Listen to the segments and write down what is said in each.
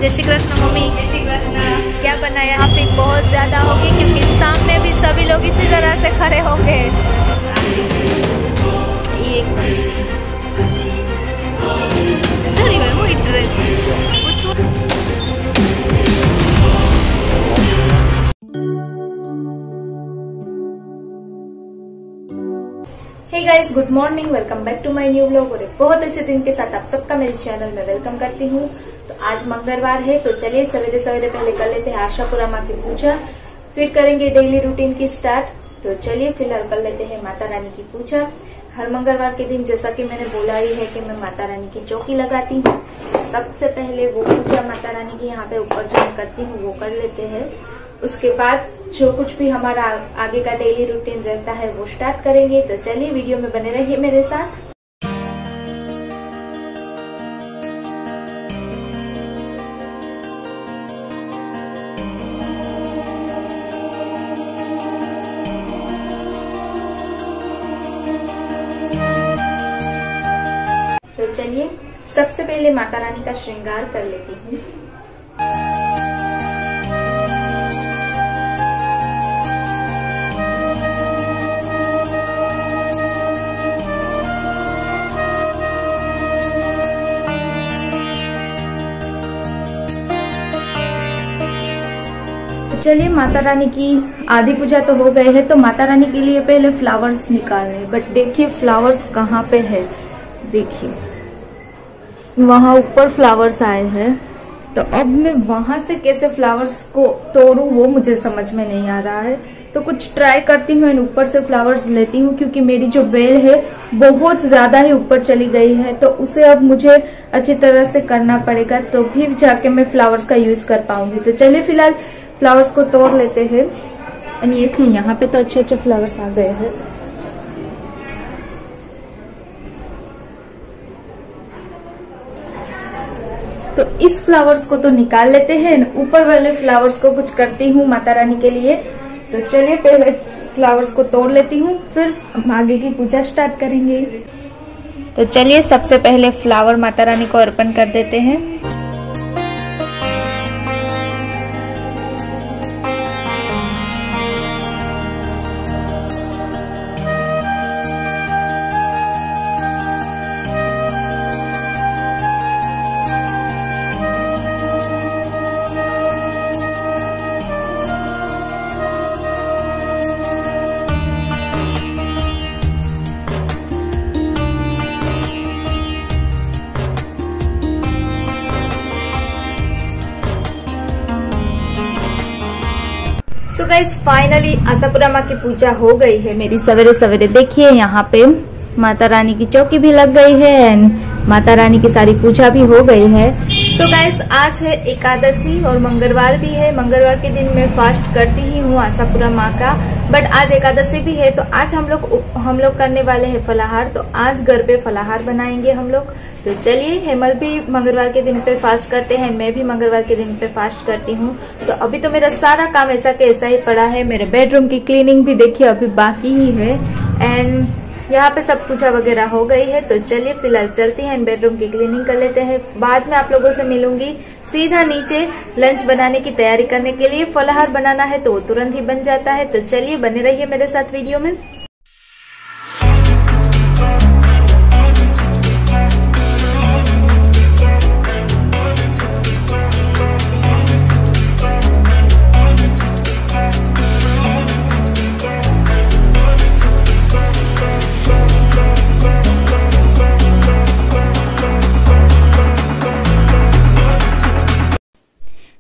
जय श्री कृष्ण मम्मी। जय श्री कृष्ण। क्या बनाया? ट्रैफिक बहुत ज्यादा होगी क्योंकि सामने भी सभी लोग इसी तरह से खड़े होंगे। एक hey guys, good morning, welcome back to my new vlog. और एक बहुत अच्छे दिन के साथ आप सबका मेरे चैनल में वेलकम करती हूँ। तो आज मंगलवार है, तो चलिए सवेरे सवेरे पहले कर लेते हैं आशापुरा माँ की पूजा, फिर करेंगे डेली रूटीन की स्टार्ट। तो चलिए फिलहाल कर लेते हैं माता रानी की पूजा। हर मंगलवार के दिन जैसा कि मैंने बोला ही है कि मैं माता रानी की चौकी लगाती हूँ। सबसे पहले वो पूजा माता रानी की यहाँ पे ऊपर जो मैं करती हूँ वो कर लेते हैं। उसके बाद जो कुछ भी हमारा आगे का डेली रूटीन रहता है वो स्टार्ट करेंगे। तो चलिए वीडियो में बने रहिए मेरे साथ। तो चलिए सबसे पहले माता रानी का श्रृंगार कर लेती हूँ। चलिए माता रानी की आधी पूजा तो हो गई है, तो माता रानी के लिए पहले फ्लावर्स निकालने। बट देखिए फ्लावर्स कहाँ पे है, देखिए वहां ऊपर फ्लावर्स आए हैं। तो अब मैं वहां से कैसे फ्लावर्स को तोड़ूं वो मुझे समझ में नहीं आ रहा है। तो कुछ ट्राई करती हूँ, ऊपर से फ्लावर्स लेती हूँ क्योंकि मेरी जो बेल है बहुत ज्यादा ही ऊपर चली गई है। तो उसे अब मुझे अच्छी तरह से करना पड़ेगा, तो फिर जाके मैं फ्लावर्स का यूज कर पाऊंगी। तो चलिए फिलहाल फ्लावर्स को तोड़ लेते हैं। और ये थी यहाँ पे तो अच्छे अच्छे फ्लावर्स आ गए हैं। तो इस फ्लावर्स को तो निकाल लेते हैं, ऊपर वाले फ्लावर्स को कुछ करती हूँ माता रानी के लिए। तो चलिए पहले फ्लावर्स को तोड़ लेती हूँ, फिर हम आगे की पूजा स्टार्ट करेंगे। तो चलिए सबसे पहले फ्लावर माता रानी को अर्पण कर देते हैं। सो गाइस फाइनली आशापुरा माँ की पूजा हो गई है मेरी सवेरे सवेरे। देखिए यहाँ पे माता रानी की चौकी भी लग गई है एंड माता रानी की सारी पूजा भी हो गई है। तो गाइस आज है एकादशी और मंगलवार भी है। मंगलवार के दिन मैं फास्ट करती ही हूँ आशापुरा माँ का, बट आज एकादशी भी है। तो आज हम लोग करने वाले हैं फलाहार। तो आज घर पे फलाहार बनाएंगे हम लोग। तो चलिए हेमल भी मंगलवार के दिन पे फास्ट करते हैं, मैं भी मंगलवार के दिन पे फास्ट करती हूँ। तो अभी तो मेरा सारा काम ऐसा के ऐसा ही पड़ा है। मेरे बेडरूम की क्लीनिंग भी देखिए अभी बाकी ही है एंड यहाँ पे सब पूजा वगैरह हो गई है। तो चलिए फिलहाल चलते हैं बेडरूम की क्लीनिंग कर लेते हैं। बाद में आप लोगों से मिलूंगी सीधा नीचे लंच बनाने की तैयारी करने के लिए। फलाहार बनाना है तो वो तुरंत ही बन जाता है। तो चलिए बने रहिए मेरे साथ वीडियो में।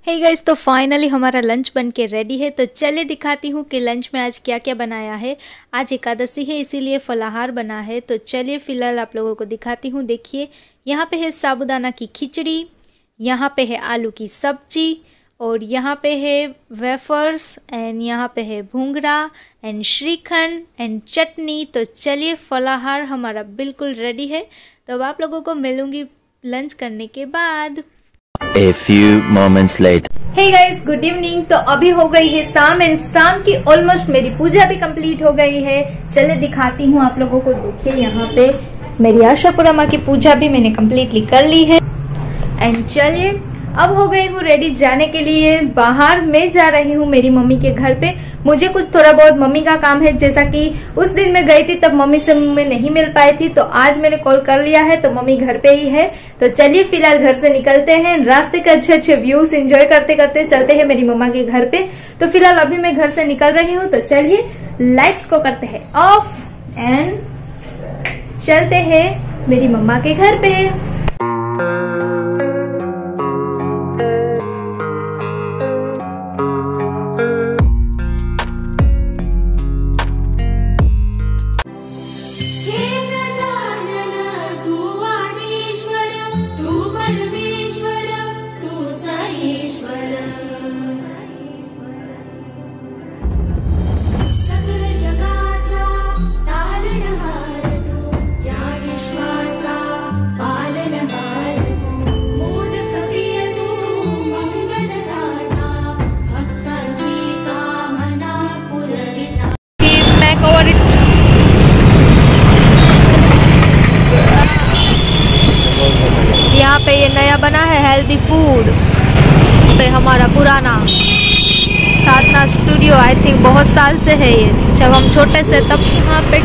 हे गाइस, तो फाइनली हमारा लंच बन के रेडी है। तो चलिए दिखाती हूँ कि लंच में आज क्या क्या बनाया है। आज एकादशी है इसीलिए फलाहार बना है। तो चलिए फिलहाल आप लोगों को दिखाती हूँ। देखिए यहाँ पे है साबूदाना की खिचड़ी, यहाँ पे है आलू की सब्जी, और यहाँ पे है वेफर्स एंड यहाँ पे है भूंगरा एंड श्रीखंड एंड चटनी। तो चलिए फलाहार हमारा बिल्कुल रेडी है। तो अब आप लोगों को मिलूंगी लंच करने के बाद। A few moments later. Hey guys, good evening. तो अभी हो गई है शाम एंड शाम की ऑलमोस्ट मेरी पूजा भी कंप्लीट हो गई है। चलिए दिखाती हूँ आप लोगों को। देखिए यहाँ पे मेरी आशापुरा माँ की पूजा भी मैंने कम्प्लीटली कर ली है। एंड चलिए अब हो गई हूँ रेडी जाने के लिए। बाहर मैं जा रही हूँ मेरी मम्मी के घर पे। मुझे कुछ थोड़ा बहुत मम्मी का काम है, जैसा कि उस दिन मैं गई थी तब मम्मी से मैं नहीं मिल पाई थी, तो आज मैंने कॉल कर लिया है, तो मम्मी घर पे ही है। तो चलिए फिलहाल घर से निकलते हैं। रास्ते के अच्छे अच्छे व्यूज एंजॉय करते करते चलते हैं मेरी मम्मा के घर पे। तो फिलहाल अभी मैं घर से निकल रही हूँ, तो चलिए लाइट्स को करते हैं ऑफ एंड चलते हैं मेरी मम्मा के घर पे। यहाँ पे ये नया बना है हेल्दी फूड पे, हमारा पुराना साधना स्टूडियो, आई थिंक बहुत साल से है ये, जब हम छोटे से तब यहाँ पे।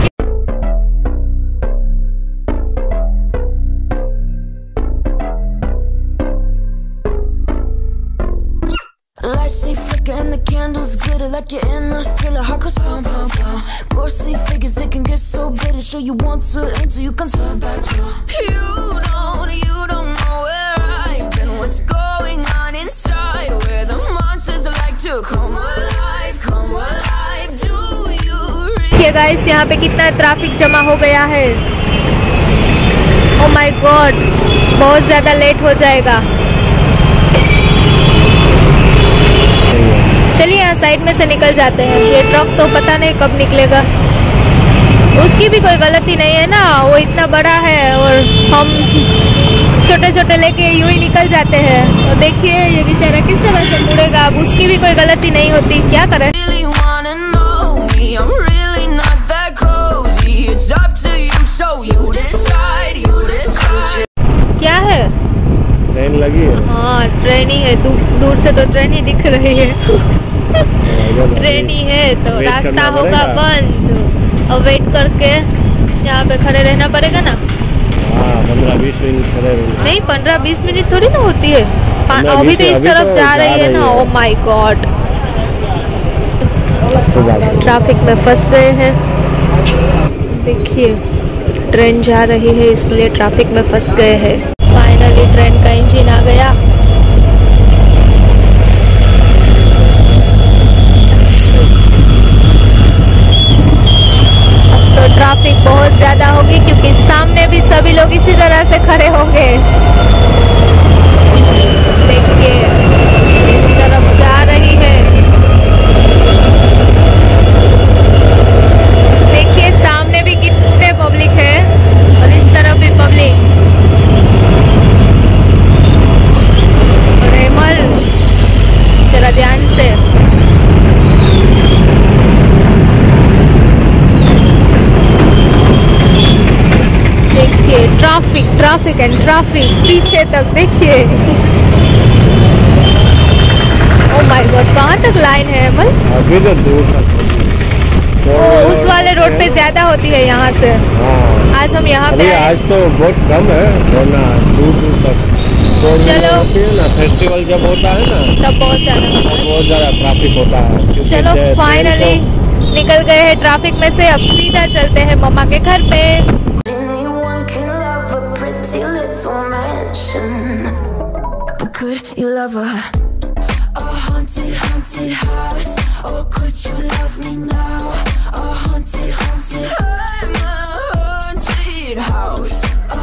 And the candles glitter like you're in a thriller. Heart goes pum pum pum. Ghostly figures, they can get so bitter. Show you want to until you can turn back. You don't know where I've been. What's going on inside? Where the monsters like to come alive, come alive. Do you देखिए guys यहाँ पे कितना traffic जमा हो गया है। Oh my God, बहुत ज्यादा लेट हो जाएगा। चलिए यहाँ साइड में से निकल जाते हैं। ये ट्रक तो पता नहीं कब निकलेगा, उसकी भी कोई गलती नहीं है ना, वो इतना बड़ा है और हम छोटे छोटे लेके यूं ही निकल जाते हैं। और देखिए ये बेचारा किस तरह से मुड़ेगा, अब उसकी भी कोई गलती नहीं होती, क्या करें। क्या है? ट्रेन लगी है। हाँ ट्रेन ही है, दूर से तो ट्रेन ही दिख रही है। ट्रेन ही है तो रास्ता होगा बंद, और वेट करके यहाँ पे खड़े रहना पड़ेगा ना। 15-20 मिनट खड़े रहना। नहीं 15-20 मिनट थोड़ी ना होती है, अभी तो इस तरफ जा रही है ना। ओह माय गॉड, ट्रैफिक में फंस गए हैं। देखिए ट्रेन जा रही है इसलिए ट्रैफिक में फंस गए हैं। फाइनली ट्रेन का इंजन आ गया। अब तो ट्रैफिक बहुत ज्यादा होगी क्योंकि सामने भी सभी लोग इसी तरह से खड़े होंगे। देखिए इस तरफ जा रही है, देखिए सामने भी कितने पब्लिक है और इस तरफ भी पब्लिक। जरा ध्यान से देखिए, ट्रैफिक एंड ट्रैफिक पीछे तक देखिए। ओह माय गॉड, कहाँ तक लाइन है अमल? अभी तो दूर तक। उस वाले रोड पे ज्यादा होती है यहाँ से। आज हम यहाँ पे आज तो बहुत कम है, वरना दूर तक। चलो ना फेस्टिवल जब होता है ना तब बहुत ज्यादा ट्रैफिक होता है। चलो फाइनली निकल गए हैं ट्रैफिक में से, अब सीधा चलते हैं मम्मा के घर पे।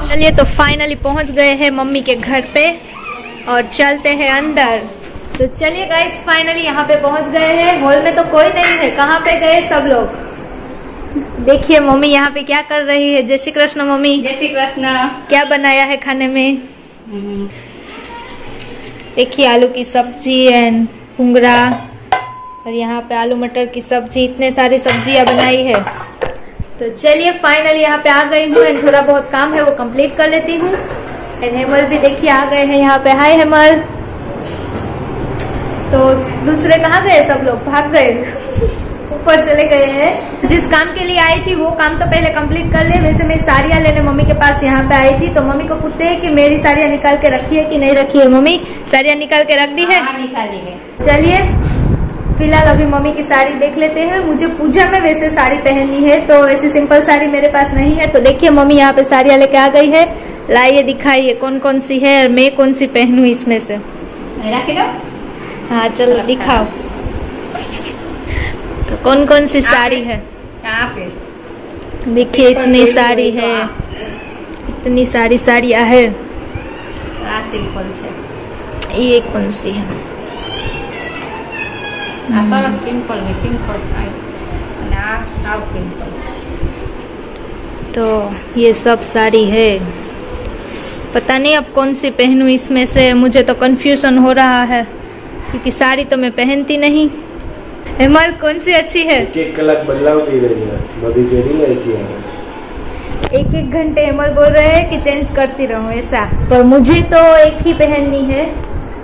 चलिए तो फाइनली पहुंच गए हैं मम्मी के घर पे और चलते हैं अंदर। तो चलिए गाइस फाइनली यहाँ पे पहुंच गए हैं। हॉल में तो कोई नहीं है, कहाँ पे गए सब लोग। देखिए मम्मी यहाँ पे क्या कर रही है। जय श्री कृष्ण मम्मी। जय श्री कृष्ण। क्या बनाया है खाने में? देखिए आलू की सब्जी एंड भुंगरा, और यहाँ पे आलू मटर की सब्जी, इतने सारी सब्जियां बनाई है। तो चलिए फाइनली यहाँ पे आ गई हूँ, थोड़ा बहुत काम है वो कंप्लीट कर लेती हूँ। एंड हेमल भी देखिए आ गए हैं यहाँ पे। हाय हेमल। तो दूसरे कहाँ गए? सब लोग भाग गए, ऊपर चले गए हैं। जिस काम के लिए आई थी वो काम तो पहले कंप्लीट कर ले। वैसे मैं साड़ियाँ लेने मम्मी के पास यहाँ पे आई थी, तो मम्मी को पूछते हैं कि मेरी साड़ियाँ निकाल के रखी है कि नहीं रखी है। मम्मी साड़ियाँ निकाल के रख दी है? हाँ, निकाली है। चलिए फिलहाल अभी मम्मी की साड़ी देख लेते हैं। मुझे पूजा में वैसे साड़ी पहननी है, तो ऐसी सिंपल साड़ी मेरे पास नहीं है। तो देखिए मम्मी यहाँ पे साड़ियाँ लेके आ गई है। लाइए दिखाइए कौन कौन सी है और मैं कौन सी पहनूं इसमें से। हाँ चलो दिखाओ, तो कौन कौन सी साड़ी है। कहाँ पे? देखिए इतनी साड़ी है, इतनी सारी साड़ियाँ है। सिंपल છે। ये कौन सी है? આ સરસ સિમ્પલ ને સિમ્પલ થાય અને આ સાવ સિમ્પલ। तो ये सब साड़ी है, पता नहीं अब कौन सी पहनूं इसमें से। मुझे तो कंफ्यूजन हो रहा है क्योंकि साड़ी तो मैं पहनती नहीं। हेमल कौन सी अच्छी है? एक कलाक बदलावती रही है, बड़ी केरी नहीं किया है। एक घंटे हेमल बोल रहे हैं कि चेंज करती रहूं ऐसा, पर मुझे तो एक ही पहननी है।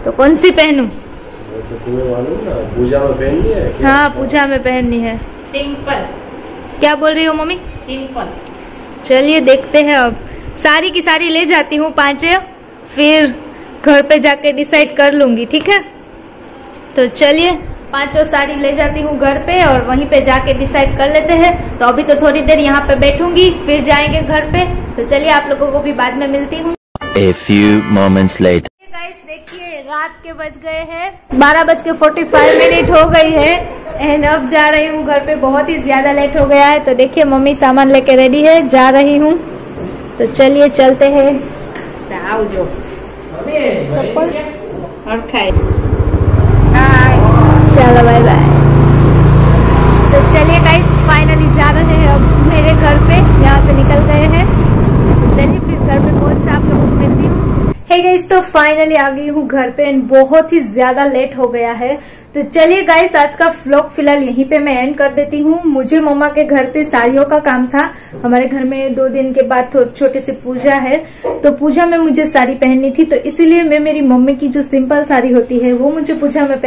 तो कौन सी पहनूं? तो तुम्हें मालूम ना, पूजा में पहननी है क्या? हाँ पूजा में पहननी है। સિમ્પલ क्या बोल रही हो मम्मी? સિમ્પल। चलिए देखते हैं। अब सारी की सारी ले जाती हूँ 5, फिर घर पे जाके डिसाइड कर लूंगी, ठीक है? तो चलिए 5 साड़ी ले जाती हूँ घर पे और वहीं पे जाके डिसाइड कर लेते हैं। तो अभी तो थोड़ी देर यहाँ पे बैठूंगी, फिर जाएंगे घर पे। तो चलिए आप लोगों को भी बाद में मिलती हूँ। A few moments later. Guys देखिए रात के बज गए हैं 12:45 हो गई है एंड अब जा रही हूँ घर पे। बहुत ही ज्यादा लेट हो गया है। तो देखिए मम्मी सामान लेके रेडी है, जा रही हूँ। तो चलिए चलते हैं। આવજો। चप्पल હરખાય। चलो बाय बाय। तो चलिए गाइस फाइनली जा रहे हैं अब मेरे घर पे, यहाँ से निकल गए हैं। तो चलिए फिर घर पे पहुंच से आप लोगों को मिलती हूँ। हे गाइस तो फाइनली आ गई हूँ घर पे एंड बहुत ही ज्यादा लेट हो गया है। तो चलिए गाइस आज का व्लॉग फिलहाल यहीं पे मैं एंड कर देती हूँ। मुझे मम्मा के घर पे साड़ियों का काम था। हमारे घर में 2 दिन के बाद छोटी सी पूजा है, तो पूजा में मुझे साड़ी पहननी थी। तो इसीलिए मैं मेरी मम्मी की जो सिंपल साड़ी होती है वो मुझे पूजा में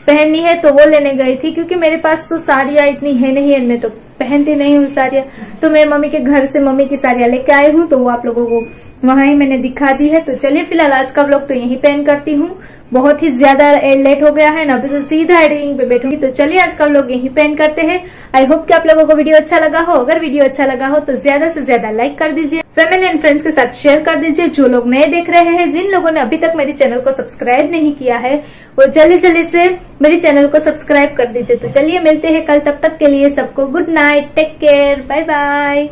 पहननी है तो वो लेने गई थी, क्योंकि मेरे पास तो साड़ियाँ इतनी है नहीं है, मैं तो पहनती नहीं हूँ साड़ियाँ। तो मैं मम्मी के घर से मम्मी की साड़ियाँ लेके आई हूँ, तो वो आप लोगों को वहां ही मैंने दिखा दी है। तो चलिए फिलहाल आज का व्लॉग तो यहीं पे एंड करती हूँ। बहुत ही ज्यादा लेट हो गया है ना, अभी तो सीधा एडिटिंग पे बैठूंगी। तो चलिए आज का व्लॉग यहीं पे एंड करते हैं। आई होप कि आप लोगों को वीडियो अच्छा लगा हो। अगर वीडियो अच्छा लगा हो तो ज्यादा से ज्यादा लाइक कर दीजिए, फैमिली एंड फ्रेंड्स के साथ शेयर कर दीजिए। जो लोग नए देख रहे हैं, जिन लोगों ने अभी तक मेरे चैनल को सब्सक्राइब नहीं किया है, वो जल्दी से मेरे चैनल को सब्सक्राइब कर दीजिए। तो चलिए मिलते हैं कल, तब तक के लिए सबको good night, take care, bye bye.